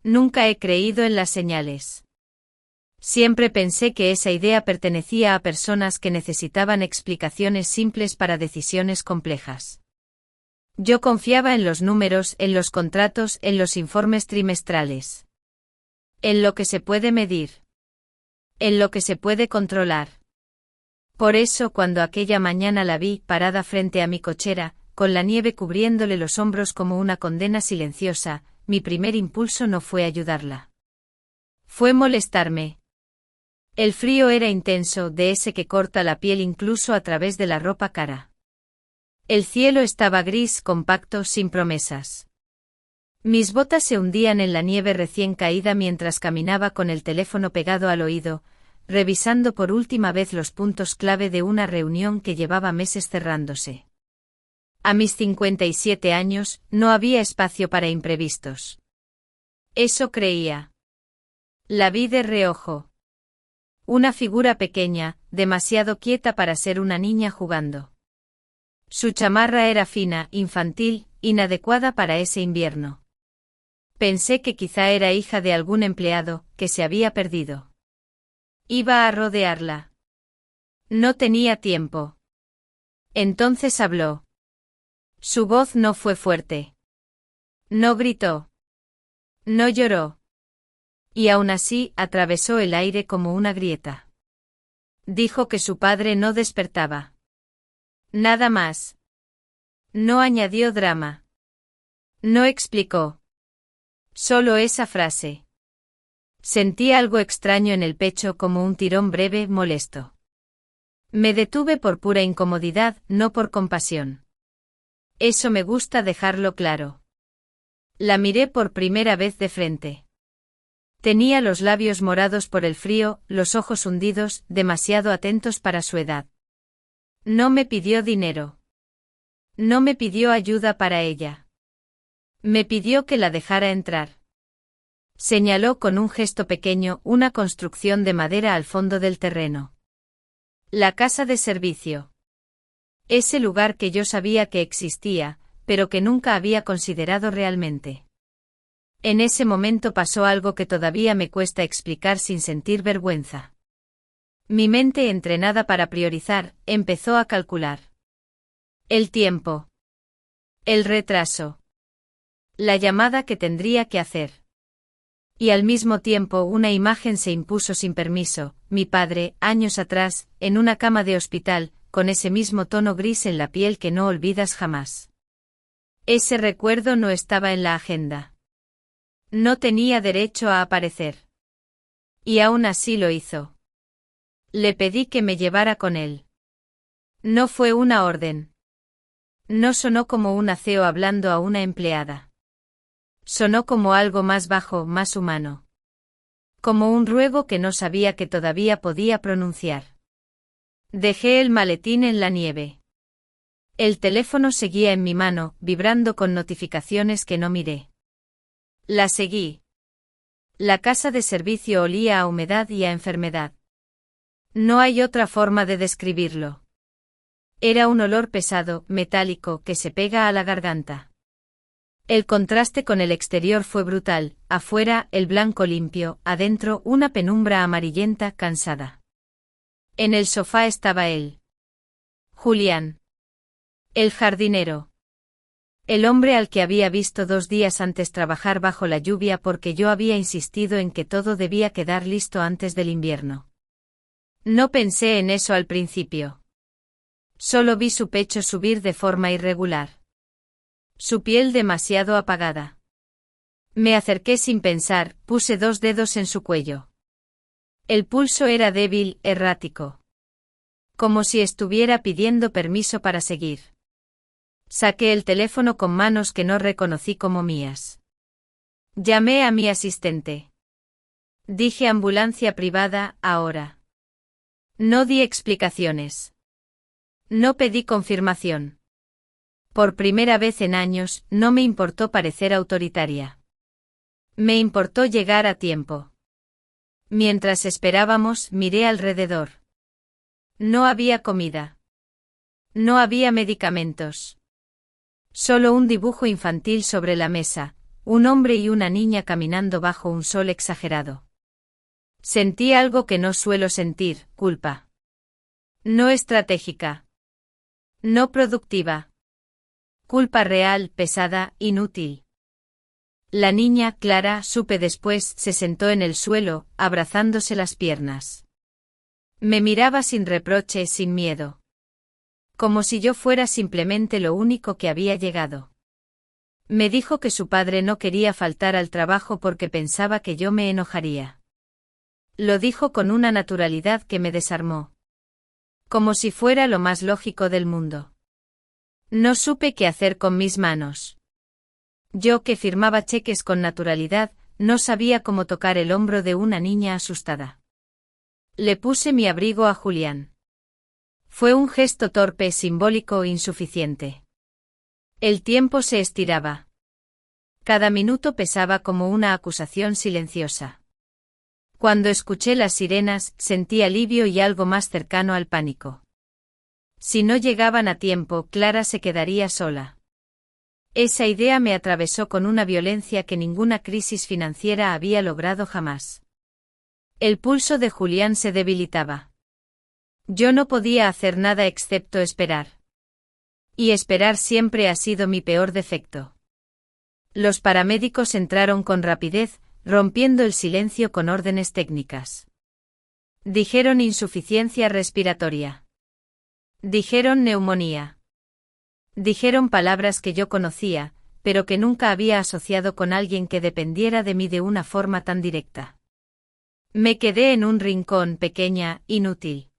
Nunca he creído en las señales. Siempre pensé que esa idea pertenecía a personas que necesitaban explicaciones simples para decisiones complejas. Yo confiaba en los números, en los contratos, en los informes trimestrales. En lo que se puede medir. En lo que se puede controlar. Por eso cuando aquella mañana la vi parada frente a mi cochera, con la nieve cubriéndole los hombros como una condena silenciosa, mi primer impulso no fue ayudarla. Fue molestarme. El frío era intenso, de ese que corta la piel incluso a través de la ropa cara. El cielo estaba gris, compacto, sin promesas. Mis botas se hundían en la nieve recién caída mientras caminaba con el teléfono pegado al oído, revisando por última vez los puntos clave de una reunión que llevaba meses cerrándose. A mis 57 años, no había espacio para imprevistos. Eso creía. La vi de reojo. Una figura pequeña, demasiado quieta para ser una niña jugando. Su chamarra era fina, infantil, inadecuada para ese invierno. Pensé que quizá era hija de algún empleado, que se había perdido. Iba a rodearla. No tenía tiempo. Entonces habló. Su voz no fue fuerte. No gritó. No lloró. Y aún así atravesó el aire como una grieta. Dijo que su padre no despertaba. Nada más. No añadió drama. No explicó. Solo esa frase. Sentí algo extraño en el pecho como un tirón breve, molesto. Me detuve por pura incomodidad, no por compasión. Eso me gusta dejarlo claro. La miré por primera vez de frente. Tenía los labios morados por el frío, los ojos hundidos, demasiado atentos para su edad. No me pidió dinero. No me pidió ayuda para ella. Me pidió que la dejara entrar. Señaló con un gesto pequeño una construcción de madera al fondo del terreno. La casa de servicio. Ese lugar que yo sabía que existía, pero que nunca había considerado realmente. En ese momento pasó algo que todavía me cuesta explicar sin sentir vergüenza. Mi mente, entrenada para priorizar, empezó a calcular. El tiempo. El retraso. La llamada que tendría que hacer. Y al mismo tiempo una imagen se impuso sin permiso, mi padre, años atrás, en una cama de hospital, con ese mismo tono gris en la piel que no olvidas jamás. Ese recuerdo no estaba en la agenda. No tenía derecho a aparecer. Y aún así lo hizo. Le pedí que me llevara con él. No fue una orden. No sonó como un aceo hablando a una empleada. Sonó como algo más bajo, más humano. Como un ruego que no sabía que todavía podía pronunciar. Dejé el maletín en la nieve. El teléfono seguía en mi mano, vibrando con notificaciones que no miré. La seguí. La casa de servicio olía a humedad y a enfermedad. No hay otra forma de describirlo. Era un olor pesado, metálico, que se pega a la garganta. El contraste con el exterior fue brutal, afuera, el blanco limpio, adentro, una penumbra amarillenta, cansada. En el sofá estaba él. Julián. El jardinero. El hombre al que había visto 2 días antes trabajar bajo la lluvia porque yo había insistido en que todo debía quedar listo antes del invierno. No pensé en eso al principio. Solo vi su pecho subir de forma irregular. Su piel demasiado apagada. Me acerqué sin pensar, puse 2 dedos en su cuello. El pulso era débil, errático. Como si estuviera pidiendo permiso para seguir. Saqué el teléfono con manos que no reconocí como mías. Llamé a mi asistente. Dije ambulancia privada, ahora. No di explicaciones. No pedí confirmación. Por primera vez en años, no me importó parecer autoritaria. Me importó llegar a tiempo. Mientras esperábamos, miré alrededor. No había comida. No había medicamentos. Solo un dibujo infantil sobre la mesa, Un hombre y una niña caminando bajo un sol exagerado. Sentí algo que no suelo sentir, culpa. No estratégica. No productiva. Culpa real, pesada, inútil. La niña, Clara, supe después, se sentó en el suelo, abrazándose las piernas. Me miraba sin reproche, sin miedo. Como si yo fuera simplemente lo único que había llegado. Me dijo que su padre no quería faltar al trabajo porque pensaba que yo me enojaría. Lo dijo con una naturalidad que me desarmó. Como si fuera lo más lógico del mundo. No supe qué hacer con mis manos. Yo, que firmaba cheques con naturalidad, no sabía cómo tocar el hombro de una niña asustada. Le puse mi abrigo a Julián. Fue un gesto torpe, simbólico e insuficiente. El tiempo se estiraba. Cada minuto pesaba como una acusación silenciosa. Cuando escuché las sirenas, sentí alivio y algo más cercano al pánico. Si no llegaban a tiempo, Clara se quedaría sola. Esa idea me atravesó con una violencia que ninguna crisis financiera había logrado jamás. El pulso de Julián se debilitaba. Yo no podía hacer nada excepto esperar. Y esperar siempre ha sido mi peor defecto. Los paramédicos entraron con rapidez, rompiendo el silencio con órdenes técnicas. Dijeron insuficiencia respiratoria. Dijeron neumonía. Dijeron palabras que yo conocía, pero que nunca había asociado con alguien que dependiera de mí de una forma tan directa. Me quedé en un rincón, pequeña, inútil.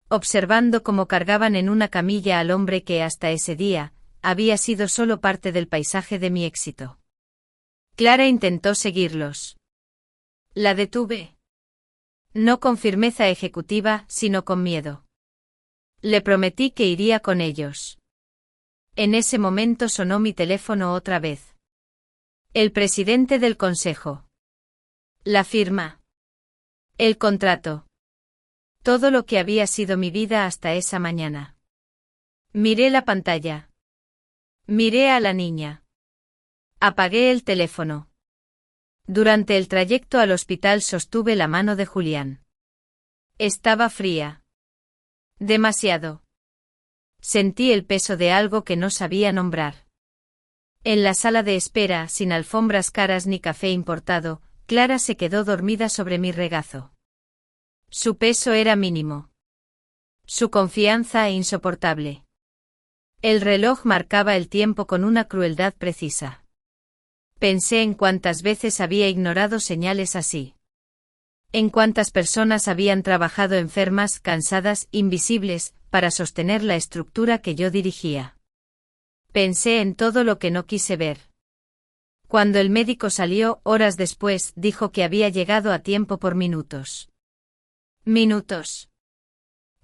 Observando cómo cargaban en una camilla al hombre que hasta ese día, había sido solo parte del paisaje de mi éxito. Clara intentó seguirlos. La detuve. No con firmeza ejecutiva, sino con miedo. Le prometí que iría con ellos. En ese momento sonó mi teléfono otra vez. El presidente del consejo. La firma. El contrato. Todo lo que había sido mi vida hasta esa mañana. Miré la pantalla. Miré a la niña. Apagué el teléfono. Durante el trayecto al hospital sostuve la mano de Julián. Estaba fría. Demasiado. Sentí el peso de algo que no sabía nombrar. En la sala de espera, sin alfombras caras ni café importado, Clara se quedó dormida sobre mi regazo. Su peso era mínimo. Su confianza insoportable. El reloj marcaba el tiempo con una crueldad precisa. Pensé en cuántas veces había ignorado señales así. En cuántas personas habían trabajado enfermas, cansadas, invisibles, para sostener la estructura que yo dirigía. Pensé en todo lo que no quise ver. Cuando el médico salió, horas después, dijo que había llegado a tiempo por minutos. Minutos.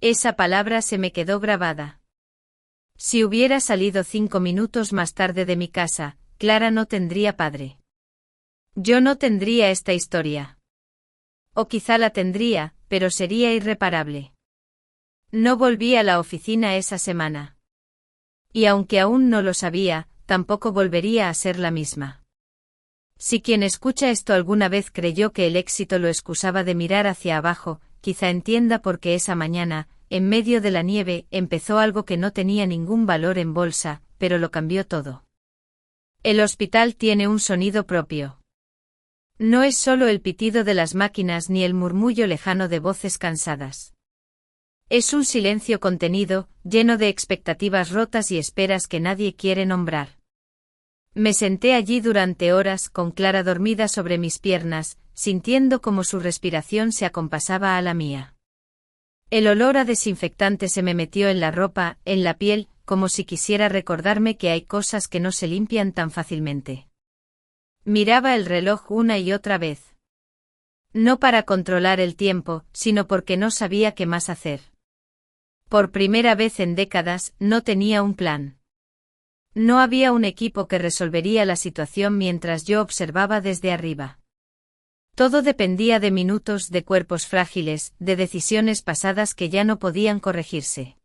Esa palabra se me quedó grabada. Si hubiera salido 5 minutos más tarde de mi casa, Clara no tendría padre. Yo no tendría esta historia. O quizá la tendría, pero sería irreparable. No volví a la oficina esa semana. Y aunque aún no lo sabía, tampoco volvería a ser la misma. Si quien escucha esto alguna vez creyó que el éxito lo excusaba de mirar hacia abajo, quizá entienda por qué esa mañana, en medio de la nieve, empezó algo que no tenía ningún valor en bolsa, pero lo cambió todo. El hospital tiene un sonido propio. No es solo el pitido de las máquinas ni el murmullo lejano de voces cansadas. Es un silencio contenido, lleno de expectativas rotas y esperas que nadie quiere nombrar. Me senté allí durante horas con Clara dormida sobre mis piernas, sintiendo como su respiración se acompasaba a la mía. El olor a desinfectante se me metió en la ropa, en la piel, como si quisiera recordarme que hay cosas que no se limpian tan fácilmente. Miraba el reloj una y otra vez. No para controlar el tiempo, sino porque no sabía qué más hacer. Por primera vez en décadas, no tenía un plan. No había un equipo que resolvería la situación mientras yo observaba desde arriba. Todo dependía de minutos, de cuerpos frágiles, de decisiones pasadas que ya no podían corregirse.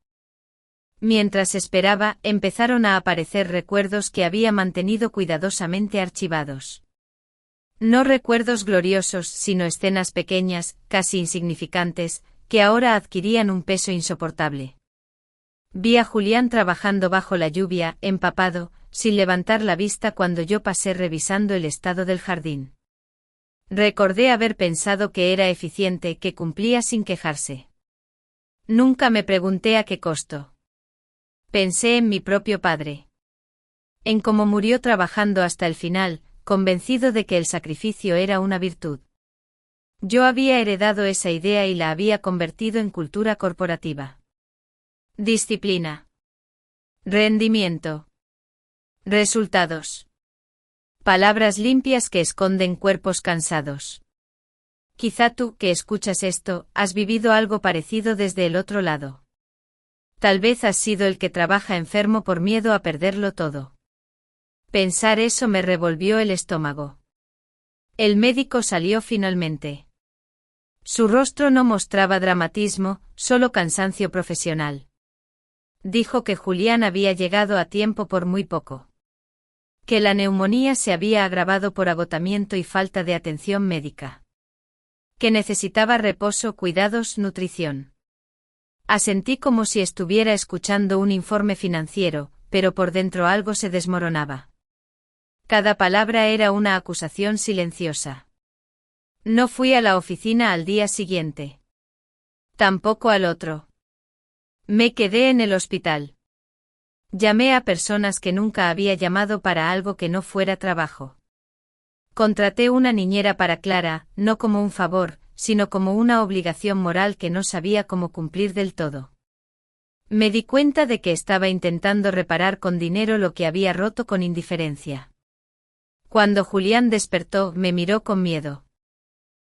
Mientras esperaba, empezaron a aparecer recuerdos que había mantenido cuidadosamente archivados. No recuerdos gloriosos, sino escenas pequeñas, casi insignificantes, que ahora adquirían un peso insoportable. Vi a Julián trabajando bajo la lluvia, empapado, sin levantar la vista cuando yo pasé revisando el estado del jardín. Recordé haber pensado que era eficiente, que cumplía sin quejarse. Nunca me pregunté a qué costo. Pensé en mi propio padre. En cómo murió trabajando hasta el final, convencido de que el sacrificio era una virtud. Yo había heredado esa idea y la había convertido en cultura corporativa. Disciplina. Rendimiento. Resultados. Palabras limpias que esconden cuerpos cansados. Quizá tú, que escuchas esto, has vivido algo parecido desde el otro lado. Tal vez has sido el que trabaja enfermo por miedo a perderlo todo. Pensar eso me revolvió el estómago. El médico salió finalmente. Su rostro no mostraba dramatismo, solo cansancio profesional. Dijo que Julián había llegado a tiempo por muy poco. Que la neumonía se había agravado por agotamiento y falta de atención médica. Que necesitaba reposo, cuidados, nutrición. Asentí como si estuviera escuchando un informe financiero, pero por dentro algo se desmoronaba. Cada palabra era una acusación silenciosa. No fui a la oficina al día siguiente. Tampoco al otro. Me quedé en el hospital. Llamé a personas que nunca había llamado para algo que no fuera trabajo. Contraté una niñera para Clara, no como un favor, sino como una obligación moral que no sabía cómo cumplir del todo. Me di cuenta de que estaba intentando reparar con dinero lo que había roto con indiferencia. Cuando Julián despertó, me miró con miedo.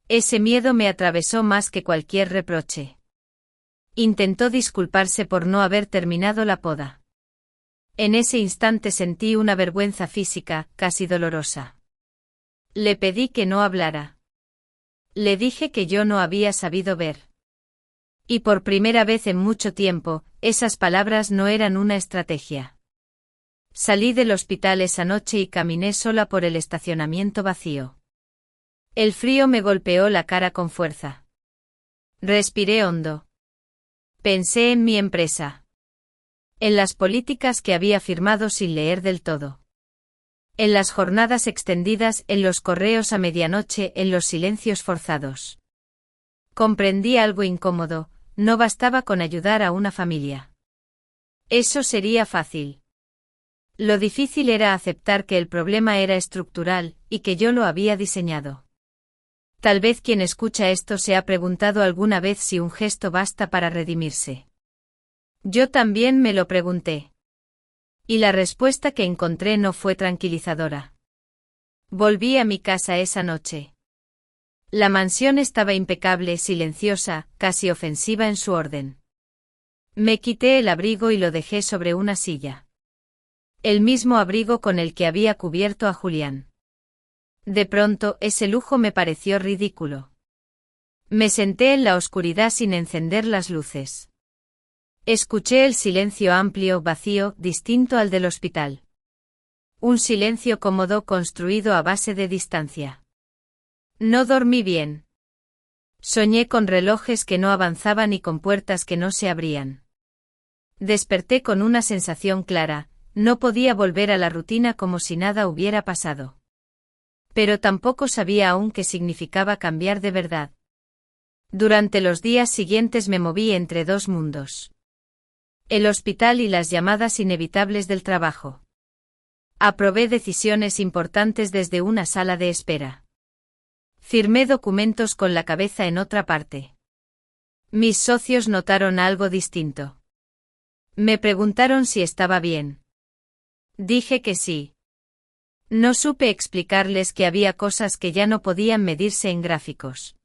Ese miedo me atravesó más que cualquier reproche. Intentó disculparse por no haber terminado la poda. En ese instante sentí una vergüenza física, casi dolorosa. Le pedí que no hablara. Le dije que yo no había sabido ver. Y por primera vez en mucho tiempo, esas palabras no eran una estrategia. Salí del hospital esa noche y caminé sola por el estacionamiento vacío. El frío me golpeó la cara con fuerza. Respiré hondo. Pensé en mi empresa. En las políticas que había firmado sin leer del todo. En las jornadas extendidas, en los correos a medianoche, en los silencios forzados. Comprendí algo incómodo, no bastaba con ayudar a una familia. Eso sería fácil. Lo difícil era aceptar que el problema era estructural, y que yo lo había diseñado. Tal vez quien escucha esto se ha preguntado alguna vez si un gesto basta para redimirse. Yo también me lo pregunté. Y la respuesta que encontré no fue tranquilizadora. Volví a mi casa esa noche. La mansión estaba impecable, silenciosa, casi ofensiva en su orden. Me quité el abrigo y lo dejé sobre una silla. El mismo abrigo con el que había cubierto a Julián. De pronto, ese lujo me pareció ridículo. Me senté en la oscuridad sin encender las luces. Escuché el silencio amplio, vacío, distinto al del hospital. Un silencio cómodo construido a base de distancia. No dormí bien. Soñé con relojes que no avanzaban y con puertas que no se abrían. Desperté con una sensación clara, no podía volver a la rutina como si nada hubiera pasado. Pero tampoco sabía aún qué significaba cambiar de verdad. Durante los días siguientes me moví entre dos mundos. El hospital y las llamadas inevitables del trabajo. Aprobé decisiones importantes desde una sala de espera. Firmé documentos con la cabeza en otra parte. Mis socios notaron algo distinto. Me preguntaron si estaba bien. Dije que sí. No supe explicarles que había cosas que ya no podían medirse en gráficos.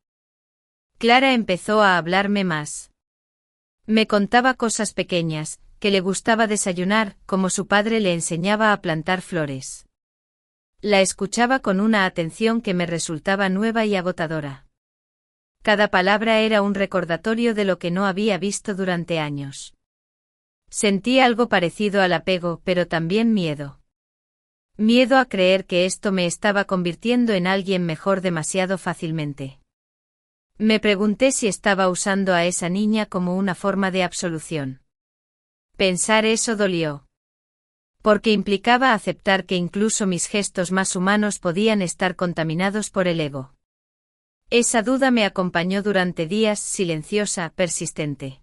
Clara empezó a hablarme más. Me contaba cosas pequeñas, que le gustaba desayunar, como su padre le enseñaba a plantar flores. La escuchaba con una atención que me resultaba nueva y agotadora. Cada palabra era un recordatorio de lo que no había visto durante años. Sentí algo parecido al apego, pero también miedo. Miedo a creer que esto me estaba convirtiendo en alguien mejor demasiado fácilmente. Me pregunté si estaba usando a esa niña como una forma de absolución. Pensar eso dolió. Porque implicaba aceptar que incluso mis gestos más humanos podían estar contaminados por el ego. Esa duda me acompañó durante días, silenciosa, persistente.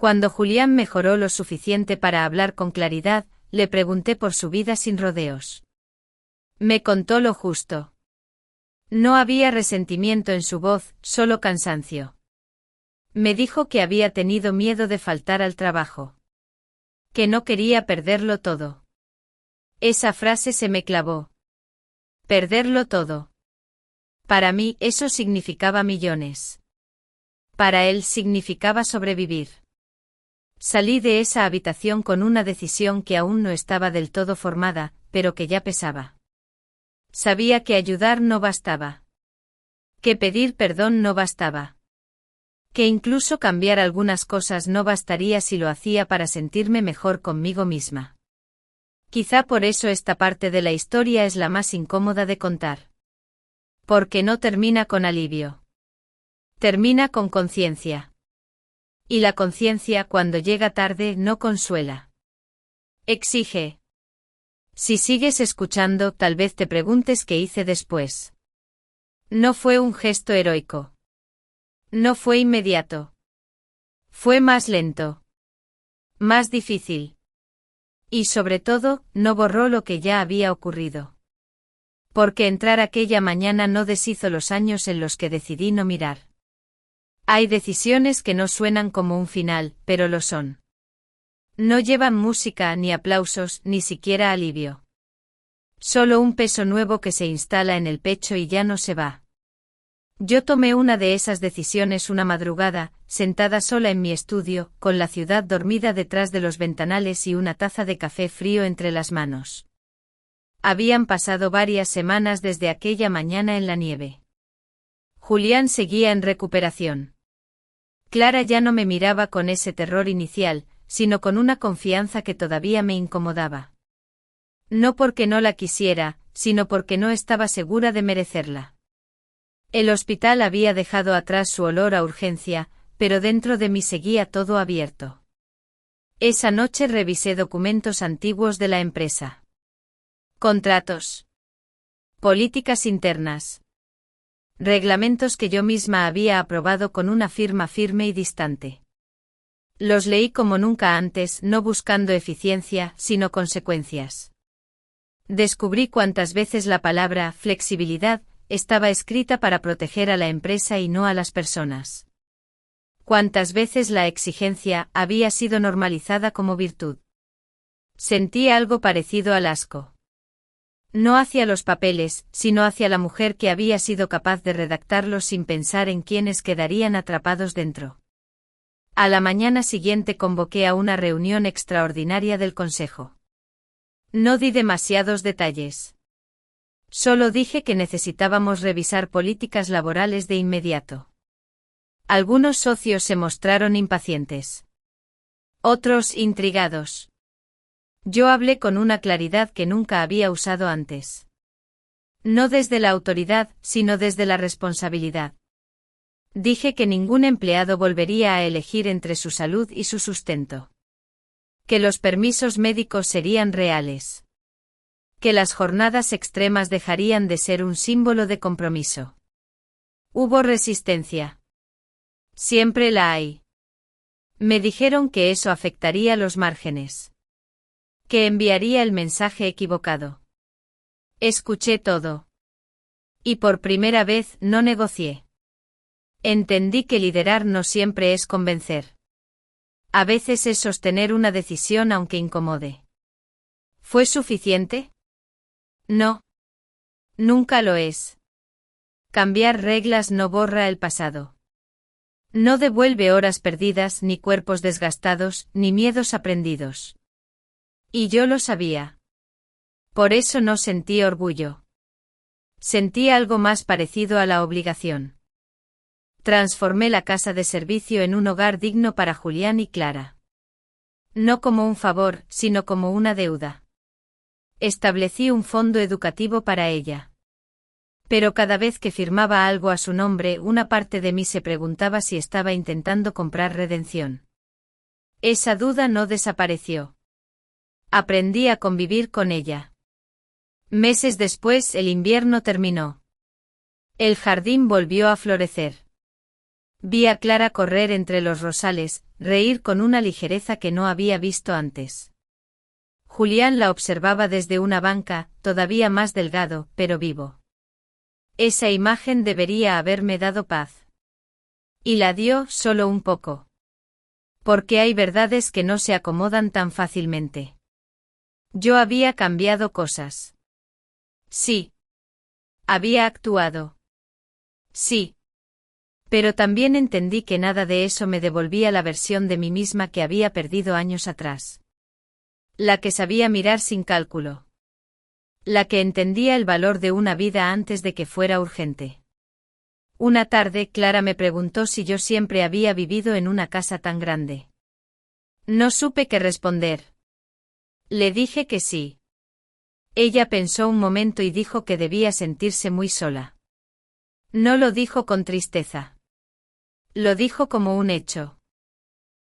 Cuando Julián mejoró lo suficiente para hablar con claridad, le pregunté por su vida sin rodeos. Me contó lo justo. No había resentimiento en su voz, solo cansancio. Me dijo que había tenido miedo de faltar al trabajo. Que no quería perderlo todo. Esa frase se me clavó. Perderlo todo. Para mí eso significaba millones. Para él significaba sobrevivir. Salí de esa habitación con una decisión que aún no estaba del todo formada, pero que ya pesaba. Sabía que ayudar no bastaba. Que pedir perdón no bastaba. Que incluso cambiar algunas cosas no bastaría si lo hacía para sentirme mejor conmigo misma. Quizá por eso esta parte de la historia es la más incómoda de contar. Porque no termina con alivio. Termina con conciencia. Y la conciencia, cuando llega tarde, no consuela. Exige. Si sigues escuchando, tal vez te preguntes qué hice después. No fue un gesto heroico. No fue inmediato. Fue más lento. Más difícil. Y sobre todo, no borró lo que ya había ocurrido. Porque entrar aquella mañana no deshizo los años en los que decidí no mirar. Hay decisiones que no suenan como un final, pero lo son. No llevan música, ni aplausos, ni siquiera alivio. Solo un peso nuevo que se instala en el pecho y ya no se va. Yo tomé una de esas decisiones una madrugada, sentada sola en mi estudio, con la ciudad dormida detrás de los ventanales y una taza de café frío entre las manos. Habían pasado varias semanas desde aquella mañana en la nieve. Julián seguía en recuperación. Clara ya no me miraba con ese terror inicial, sino con una confianza que todavía me incomodaba. No porque no la quisiera, sino porque no estaba segura de merecerla. El hospital había dejado atrás su olor a urgencia, pero dentro de mí seguía todo abierto. Esa noche revisé documentos antiguos de la empresa. Contratos. Políticas internas. Reglamentos que yo misma había aprobado con una firma firme y distante. Los leí como nunca antes, no buscando eficiencia, sino consecuencias. Descubrí cuántas veces la palabra flexibilidad estaba escrita para proteger a la empresa y no a las personas. Cuántas veces la exigencia había sido normalizada como virtud. Sentí algo parecido al asco. No hacia los papeles, sino hacia la mujer que había sido capaz de redactarlos sin pensar en quiénes quedarían atrapados dentro. A la mañana siguiente convoqué a una reunión extraordinaria del consejo. No di demasiados detalles. Solo dije que necesitábamos revisar políticas laborales de inmediato. Algunos socios se mostraron impacientes. Otros intrigados. Yo hablé con una claridad que nunca había usado antes. No desde la autoridad, sino desde la responsabilidad. Dije que ningún empleado volvería a elegir entre su salud y su sustento. Que los permisos médicos serían reales. Que las jornadas extremas dejarían de ser un símbolo de compromiso. Hubo resistencia. Siempre la hay. Me dijeron que eso afectaría los márgenes. Que enviaría el mensaje equivocado. Escuché todo. Y por primera vez no negocié. Entendí que liderar no siempre es convencer. A veces es sostener una decisión aunque incomode. ¿Fue suficiente? No. Nunca lo es. Cambiar reglas no borra el pasado. No devuelve horas perdidas, ni cuerpos desgastados, ni miedos aprendidos. Y yo lo sabía. Por eso no sentí orgullo. Sentí algo más parecido a la obligación. Transformé la casa de servicio en un hogar digno para Julián y Clara. No como un favor, sino como una deuda. Establecí un fondo educativo para ella. Pero cada vez que firmaba algo a su nombre, una parte de mí se preguntaba si estaba intentando comprar redención. Esa duda no desapareció. Aprendí a convivir con ella. Meses después, el invierno terminó. El jardín volvió a florecer. Vi a Clara correr entre los rosales, reír con una ligereza que no había visto antes. Julián la observaba desde una banca, todavía más delgado, pero vivo. Esa imagen debería haberme dado paz. Y la dio, solo un poco. Porque hay verdades que no se acomodan tan fácilmente. Yo había cambiado cosas. Sí. Había actuado. Sí. Pero también entendí que nada de eso me devolvía la versión de mí misma que había perdido años atrás. La que sabía mirar sin cálculo. La que entendía el valor de una vida antes de que fuera urgente. Una tarde, Clara me preguntó si yo siempre había vivido en una casa tan grande. No supe qué responder. Le dije que sí. Ella pensó un momento y dijo que debía sentirse muy sola. No lo dijo con tristeza. Lo dijo como un hecho.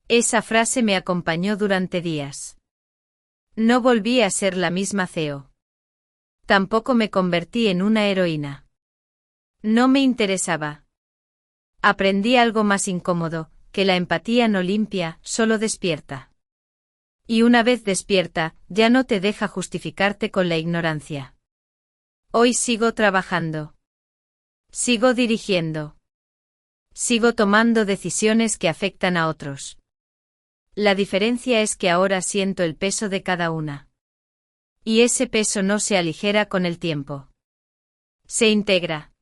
Esa frase me acompañó durante días. No volví a ser la misma CEO. Tampoco me convertí en una heroína. No me interesaba. Aprendí algo más incómodo, que la empatía no limpia, solo despierta. Y una vez despierta, ya no te deja justificarte con la ignorancia. Hoy sigo trabajando. Sigo dirigiendo. Sigo tomando decisiones que afectan a otros. La diferencia es que ahora siento el peso de cada una. Y ese peso no se aligera con el tiempo. Se integra.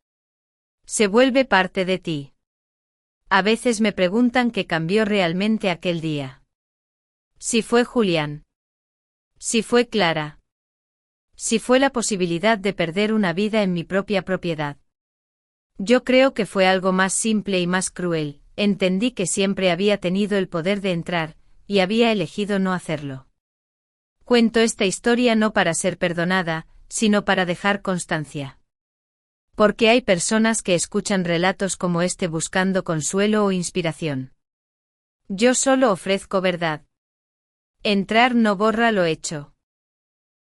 Se vuelve parte de ti. A veces me preguntan qué cambió realmente aquel día. Si fue Julián. Si fue Clara. Si fue la posibilidad de perder una vida en mi propia propiedad. Yo creo que fue algo más simple y más cruel. Entendí que siempre había tenido el poder de entrar, y había elegido no hacerlo. Cuento esta historia no para ser perdonada, sino para dejar constancia. Porque hay personas que escuchan relatos como este buscando consuelo o inspiración. Yo solo ofrezco verdad. Entrar no borra lo hecho.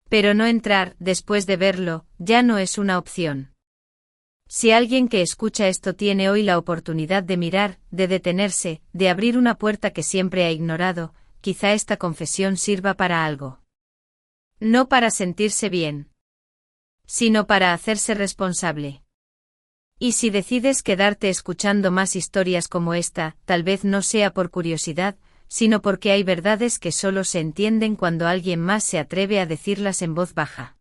Pero no entrar, después de verlo, ya no es una opción. Si alguien que escucha esto tiene hoy la oportunidad de mirar, de detenerse, de abrir una puerta que siempre ha ignorado, quizá esta confesión sirva para algo. No para sentirse bien, sino para hacerse responsable. Y si decides quedarte escuchando más historias como esta, tal vez no sea por curiosidad, sino porque hay verdades que solo se entienden cuando alguien más se atreve a decirlas en voz baja.